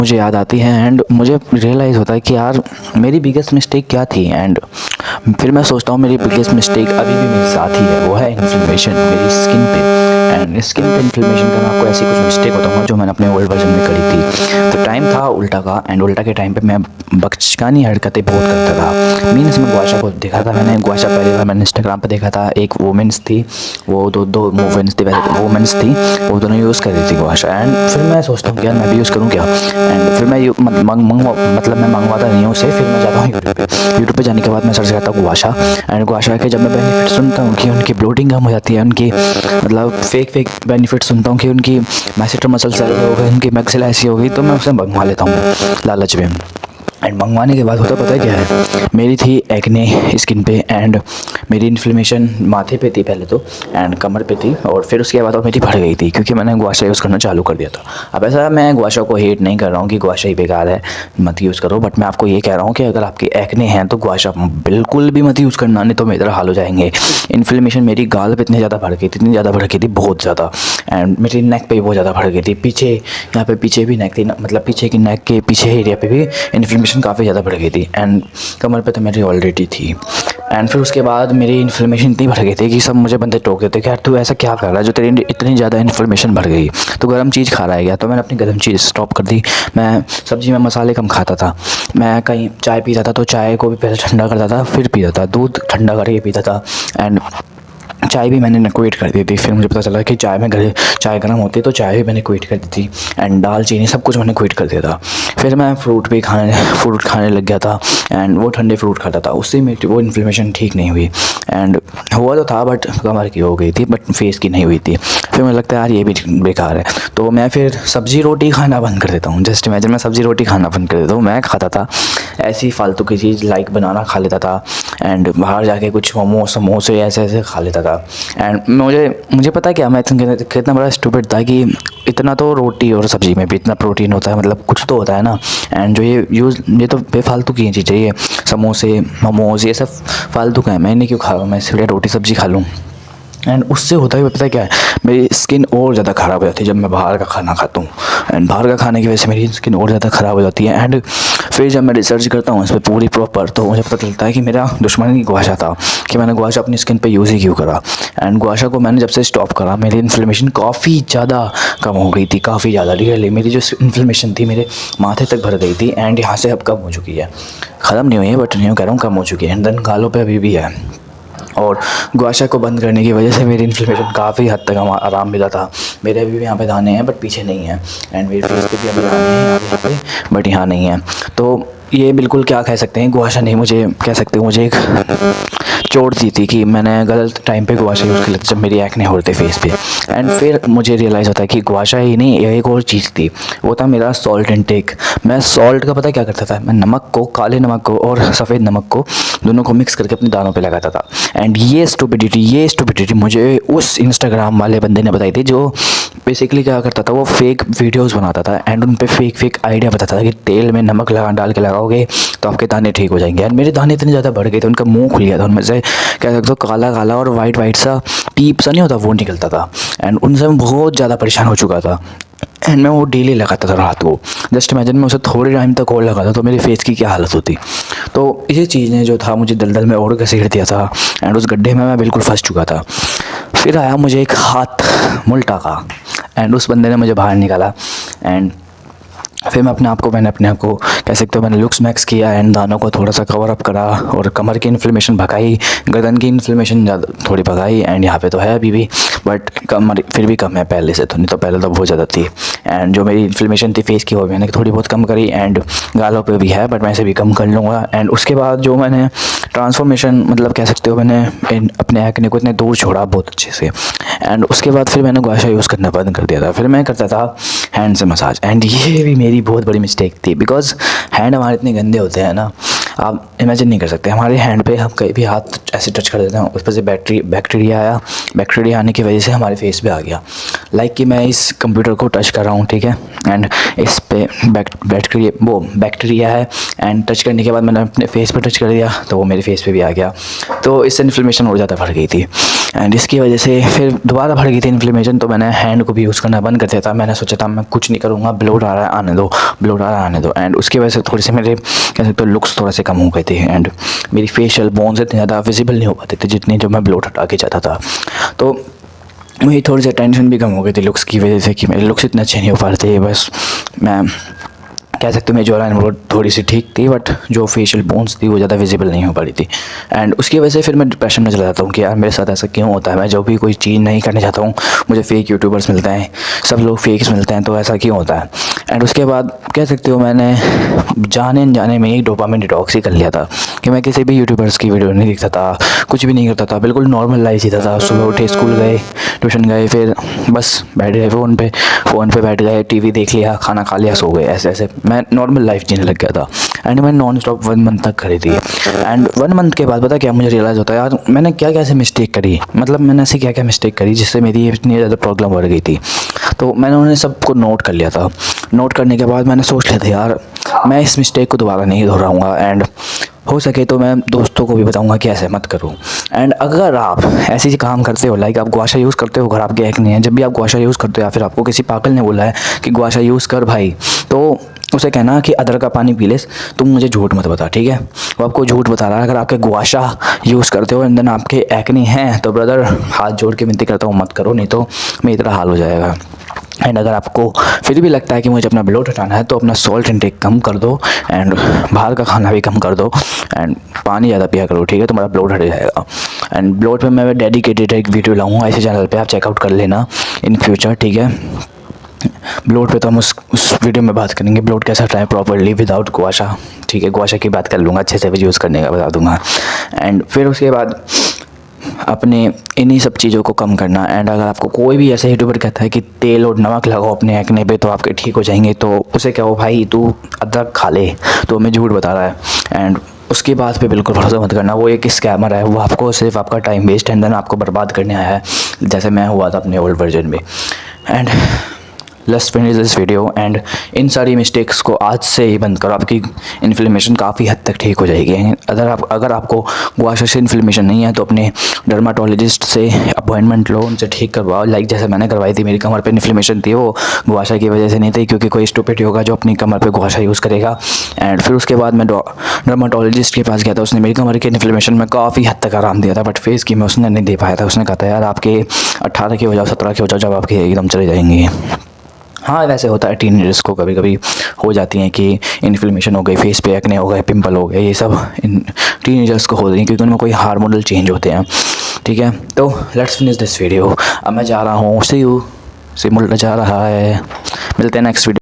मुझे याद आती है एंड मुझे रियलाइज़ होता है कि यार मेरी बिगेस्ट मिस्टेक क्या थी। एंड फिर मैं सोचता हूँ मेरी बिगेस्ट मिस्टेक अभी भी मेरे साथ ही है, वो है इन्फ्लेमेशन मेरी स्किन पे। एंड स्किन पे इन्फ्लेमेशन का मैं आपको ऐसी कुछ मिस्टेक बताऊँगा जो मैंने अपने ओल्ड वर्जन में करी थी। तो टाइम था उल्टा का, एंड उल्टा के टाइम पे मैं बचकानी हरकतें बहुत करता था। मीन्स मैं गुआशा को देखा था, मैंने गुआशा पहले बार मैंने इंस्टाग्राम पे देखा था। एक वुमेन्स थी, वो दो वुमेन्स थी, वैसे वुमेन्स थी, वो दोनों यूज़ कर रही थी गुआशा। एंड फिर मैं सोचता हूँ कि यार मैं भी यूज़ करूँ क्या। एंड फिर मैं मतलब मैं मंगवाता नहीं हूँ उसे, फिर मैं जाता हूँ यूट्यूब पे जाने के बाद मैं सर्च करता हूँ गुआशा। एंड गुआशा के जब मैं बेनिफिट सुनता हूँ कि उनकी ब्लोटिंग कम हो जाती है, उनकी मतलब फेक बेनिफिट सुनता हूँ कि उनकी मैसेटर मसल सेल हो गए, उनकी मैक्सिल ऐसी हो गई, तो मैं उसे मंगवा लेता हूँ लालच में। एंड मंगवाने के बाद होता पता है क्या है, मेरी थी एक्ने स्किन पे, एंड मेरी इन्फ्लेमेशन माथे पे थी पहले तो, एंड कमर पे थी, और फिर उसके बाद और मेरी बढ़ गई थी क्योंकि मैंने गुआशा यूज़ करना चालू कर दिया था। अब ऐसा मैं गुआशा को हेट नहीं कर रहा हूँ कि गुआशा ही बेकार है, मत यूज़ करो, बट मैं आपको ये कह रहा हूँ कि अगर आपकी एक्ने हैं तो गुआशा बिल्कुल भी मत यूज़ करना, नहीं तो मेरे हाल हो जाएंगे। इन्फ्लेमेशन मेरी गाल पे इतनी ज़्यादा बढ़ गई थी, इतनी ज़्यादा बढ़ गई थी, बहुत ज़्यादा। एंड मेरी नेक पे भी बहुत ज़्यादा बढ़ गई थी, पीछे यहाँ पे पीछे भी नेक थी, मतलब पीछे की नेक के पीछे एरिया पे भी इन्फ्लेमेशन काफ़ी ज़्यादा बढ़ गई थी। एंड कमर पे तो मेरी ऑलरेडी थी। एंड फिर उसके बाद मेरी इन्फ्लेमेशन इतनी बढ़ गई थी कि सब मुझे बंदे टोक देते कि यार तू ऐसा क्या कर रहा है जो तेरी इतनी ज़्यादा इन्फ्लेमेशन बढ़ गई, तो गर्म चीज़ खा रहा है क्या। तो मैंने अपनी गर्म चीज़ स्टॉप कर दी। मैं सब्ज़ी में मसाले कम खाता था, मैं कहीं चाय पीता था तो चाय को भी पहले ठंडा करता था फिर पीता था, दूध ठंडा करके पीता था। एंड चाय भी मैंने क्विट कर दी थी। फिर मुझे पता चला कि चाय गर्म होती है, तो चाय भी मैंने क्विट कर दी थी। एंड दाल चीनी सब कुछ मैंने क्विट कर दिया था। फिर मैं फ्रूट खाने लग गया था, एंड वो ठंडे फ्रूट खाता था, उससे मेरी वो इन्फ्लेमेशन ठीक नहीं हुई। एंड हुआ तो था बट कमर की हो गई थी, बट फेस की नहीं हुई थी। फिर मुझे लगता है यार ये भी बेकार है, तो मैं फिर सब्ज़ी रोटी खाना बंद कर देता हूँ। जस्ट इमेजिन, मैं सब्ज़ी रोटी खाना बंद कर देता हूँ। मैं खाता था ऐसी फालतू की चीज़, लाइक बनाना खा लेता था, एंड बाहर जाके कुछ मोमो समोसे ऐसे ऐसे खा लेता था। एंड मुझे पता है क्या, मैं कितना बड़ा स्टूपिड था कि इतना तो रोटी और सब्ज़ी में भी इतना प्रोटीन होता है, मतलब कुछ तो होता है ना। एंड जो ये तो बेफालतू की चीज़ें, ये समोसे मोमोज ये सब फालतू का है, मैं नहीं क्यों खा रहा हूँ, मैं इसलिए रोटी सब्ज़ी खा लूँ। एंड उससे होता है पता है क्या है, मेरी स्किन और ज़्यादा ख़राब हो जाती है जब मैं बाहर का खाना खाता हूँ। एंड बाहर का खाने की वजह से मेरी स्किन और ज़्यादा ख़राब हो जाती है। एंड फिर जब मैं रिसर्च करता हूँ इस पर पूरी प्रॉपर, तो मुझे पता चलता है कि मेरा दुश्मन ही गुआशा था, कि मैंने गुआशा अपनी स्किन पे यूज़ ही क्यों करा। एंड गुआशा को मैंने जब से स्टॉप करा, मेरी इन्फ्लेमेशन काफ़ी ज़्यादा कम हो गई थी, काफ़ी ज़्यादा रियली। मेरी जो इन्फ्लेमेशन थी मेरे माथे तक भर गई थी, एंड यहाँ से अब कम हो चुकी है, ख़त्म नहीं हुई है बट नहीं कह रहा हूँ कम हो चुकी है। एंड देन गालों पर अभी भी है। और गुआशा को बंद करने की वजह से मेरी इन्फ्लेमेशन काफ़ी हद तक आराम मिला था। मेरे अभी भी यहाँ पे दाने हैं बट पीछे नहीं है, एंड मेरे फेस पे भी अभी दाने हैं यहाँ पे बट यहाँ नहीं है। तो ये बिल्कुल क्या कह सकते हैं, गुआशा नहीं, मुझे कह सकते हो मुझे एक चोट दी थी कि मैंने गलत टाइम पे गुआशा यूज़ कर लिया जब मेरी एक्ने हो रहे थे फेस पे। एंड फिर मुझे रियलाइज़ होता है कि गुआशा ही नहीं, ये एक और चीज़ थी, वो था मेरा सॉल्ट इनटेक। मैं सॉल्ट का पता क्या करता था, मैं नमक को, काले नमक को और सफ़ेद नमक को दोनों को मिक्स करके अपने दानों पे लगाता था। एंड ये स्टुपिडिटी मुझे उस इंस्टाग्राम वाले बंदे ने बताई थी जो बेसिकली क्या करता था, वो फेक वीडियोस बनाता था, एंड उन पे फेक आइडिया बताता था कि तेल में नमक डाल के लगाओगे तो आपके दाने ठीक हो जाएंगे। एंड मेरे दाने इतने ज़्यादा बढ़ गए थे, उनका मुंह खुल गया था, उनमें से कह सकते हो काला काला और वाइट सा टीप सा नहीं होता, वो निकलता था। एंड उनसे मैं बहुत ज़्यादा परेशान हो चुका था। एंड मैं वो डेली लगाता था रात को। जस्ट इमेजिन, मैं उसे थोड़े टाइम तक और लगाता तो मेरे फेस की क्या हालत होती। तो ये चीज़ ने जो था मुझे दलदल में और घसीट दिया था, एंड उस गड्ढे में मैं बिल्कुल फंस चुका था। फिर आया मुझे एक हाथ मुल्टा का, एंड उस बंदे ने मुझे बाहर निकाला। एंड फिर मैंने अपने आप को कह सकते हो मैंने लुक्स मैक्स किया, एंड दानों को थोड़ा सा कवर अप करा, और कमर की इन्फ्लेमेशन भगाई, गर्दन की इन्फ्लेमेशन ज़्यादा थोड़ी भगाई। एंड यहाँ पे तो है अभी भी, बट कमर फिर भी कम है पहले से, तो नहीं तो पहले तो बहुत ज़्यादा थी। एंड जो मेरी इन्फ्लेमेशन थी फेस की, वो मैंने थोड़ी बहुत कम करी, एंड गालों पे भी है बट मैं इसे भी कम कर लूँगा। एंड उसके बाद जो मैंने ट्रांसफॉर्मेशन, मतलब कह सकते हो मैंने अपने एक्ने को इतने दूर छोड़ा बहुत अच्छे से। एंड उसके बाद फिर मैंने गुआशा यूज़ करना बंद कर दिया था। फिर मैं करता था हैंड से मसाज, एंड ये भी मेरी बहुत बड़ी मिस्टेक थी, बिकॉज हैंड हमारे इतने गंदे होते हैं ना। आप इमेजिन नहीं कर सकते। हमारे हैंड पे हम कहीं भी हाथ ऐसे टच कर देते हैं, उस पर से बैक्टीरिया आया, बैक्टीरिया आने की वजह से हमारे फेस पे आ गया। लाइक कि मैं इस कंप्यूटर को टच कर रहा हूँ, ठीक है, एंड इस पे बैक्टीरिया है, एंड टच करने के बाद मैंने अपने फेस पे टच कर दिया तो वो मेरे फेस पे भी आ गया। तो इससे इन्फ्लेमेशन और ज़्यादा बढ़ गई थी, एंड इसकी वजह से फिर दोबारा बढ़ गई थी इन्फ्लेमेशन। तो मैंने हैंड को भी यूज़ करना बंद कर दिया था। मैंने सोचा था मैं कुछ नहीं करूँगा, ब्लोड आ रहा है आने दो, ब्लोड आ रहा है आने दो। एंड उसकी वजह से थोड़ी सी मेरे कह सकते हो लुक्स थोड़े से कम हो गए थे, एंड मेरी फेशियल बोन्स इतने ज़्यादा विजिबल नहीं हो पाते थे जितनी जो मैं ब्लोड हटा के चाहता था। तो मुझे थोड़ी सी टेंशन भी कम हो गई थी लुक्स की वजह से कि मेरे लुक्स इतने अच्छे नहीं हो पा रहे थे। बस मैं कह सकते हो मेरी जॉलाइन वो थोड़ी सी ठीक थी, बट जो फेशियल बोन्स थी वो ज़्यादा विजिबल नहीं हो पा रही थी। एंड उसकी वजह से फिर मैं डिप्रेशन में चला जाता हूँ कि यार मेरे साथ ऐसा क्यों होता है। मैं जो भी कोई चीज़ नहीं करने चाहता हूँ मुझे फेक यूट्यूबर्स मिलते हैं, सब लोग फेक्स मिलते हैं, तो ऐसा क्यों होता है। एंड उसके बाद कह सकते हो मैंने जाने अनजाने में ही डोपामिन डिटॉक्स ही कर लिया था कि मैं किसी भी यूट्यूबर्स की वीडियो नहीं देखता था, कुछ भी नहीं करता था, बिल्कुल नॉर्मल लाइफ जीता था। सुबह उठे, स्कूल गए, ट्यूशन गए, फिर बस बैठ गए फ़ोन पे बैठ गए, टीवी देख लिया, खाना खा लिया, सो गए। ऐसे ऐसे मैं नॉर्मल लाइफ जीने लग गया था। एंड मैं नॉन स्टॉप 1 मंथ तक करी थी। एंड 1 मंथ के बाद पता क्या मुझे रियलाइज़ होता है, यार मैंने क्या क्या ऐसे मिस्टेक करी, मतलब मैंने ऐसी क्या क्या मिस्टेक करी जिससे मेरी इतनी ज़्यादा प्रॉब्लम बढ़ गई थी। तो मैंने उन्हें सबको नोट कर लिया था। नोट करने के बाद मैंने सोच लिया था यार मैं इस मिस्टेक को दोबारा नहीं दोहराऊँगा, एंड हो सके तो मैं दोस्तों को भी बताऊंगा कि ऐसे मत करो। एंड अगर आप ऐसे काम करते हो, लाइक आप गुआशा यूज़ करते हो, अगर आपके एक्ने है, जब भी आप गुआशा यूज़ करते हो या फिर आपको किसी पागल ने बोला है कि गुआशा यूज़ कर भाई, तो उसे कहना कि अदरक का पानी पी ले, तुम मुझे झूठ मत बता, ठीक है। वो आपको झूठ बता रहा है। अगर आपके गुआशा यूज़ करते हो एंड देन आपके एक्ने हैं तो ब्रदर हाथ जोड़ के विनती करता हूँ मत करो, नहीं तो मेरी तरह हाल हो जाएगा। एंड अगर आपको फिर भी लगता है कि मुझे अपना ब्लोट हटाना है तो अपना सॉल्ट इंटेक कम कर दो, एंड बाहर का खाना भी कम कर दो, एंड पानी ज़्यादा पिया करो, ठीक है, तुम्हारा ब्लोट हट जाएगा। एंड ब्लोट पे मैं डेडिकेटेड एक वीडियो लाऊंगा इसी चैनल पे, आप चेकआउट कर लेना इन फ्यूचर, ठीक है। ब्लोट पे तो हम उस वीडियो में बात करेंगे ब्लोट कैसा हटाएं प्रॉपर्ली विदाउट गुआशा, ठीक है। गुआशा की बात कर लूँगा, अच्छे से भी यूज़ करने का बता दूँगा। एंड फिर उसके बाद अपने इन्हीं सब चीज़ों को कम करना। एंड अगर आपको कोई भी ऐसा यूट्यूबर कहता है कि तेल और नमक लगाओ अपने एक्ने पे तो आपके ठीक हो जाएंगे, तो उसे कहो भाई तू अदरक खा ले, तो हमें झूठ बता रहा है। एंड उसकी बात पे बिल्कुल भरोसा मत करना, वो एक स्कैमर है, वो आपको सिर्फ आपका टाइम वेस्ट एंड देन आपको बर्बाद करने आया है, जैसे मैं हुआ था अपने ओल्ड वर्जन में। And let's finish this video. And in सारी मिस्टेक्स को आज से ही बंद करो, आपकी इन्फ्लेमेशन काफ़ी हद तक ठीक हो जाएगी। अगर आपको गुआशा से इन्फ्लेमेशन नहीं है तो अपने डर्माटोलॉजिस्ट से अपॉइंटमेंट लो, उनसे ठीक करवाओ। लाइक जैसे मैंने करवाई थी, मेरी कमर पे इन्फ्लेमेशन थी, वो गुआशा की वजह से नहीं थी, क्योंकि कोई स्टूपिड होगा जो अपनी कमर पे गुआशा यूज़ करेगा। एंड फिर उसके बाद मैं डर्माटोलॉजिस्ट के पास गया था, उसने मेरी कमर के इन्फ्लेमेशन में काफ़ी हद तक आराम दिया था, बट फेस की में उसने नहीं दे पाया था। उसने कहा था यार आपके 18 के हो जाओ, 17 के हो जाओ, जब आपके एकदम चले जाएंगे। हाँ वैसे होता है, टीनेजर्स को कभी कभी हो जाती हैं कि इन्फ्लेमेशन हो गई, फेस पे एक्ने हो गए, पिंपल हो गए, ये सब इन टीनेजर्स को होती हैं क्योंकि उनमें कोई हार्मोनल चेंज होते हैं, ठीक है। तो लेट्स फिनिश दिस वीडियो। अब मैं जा रहा हूँ, सी यू, सिमुल जा रहा है, मिलते हैं नेक्स्ट वीडियो।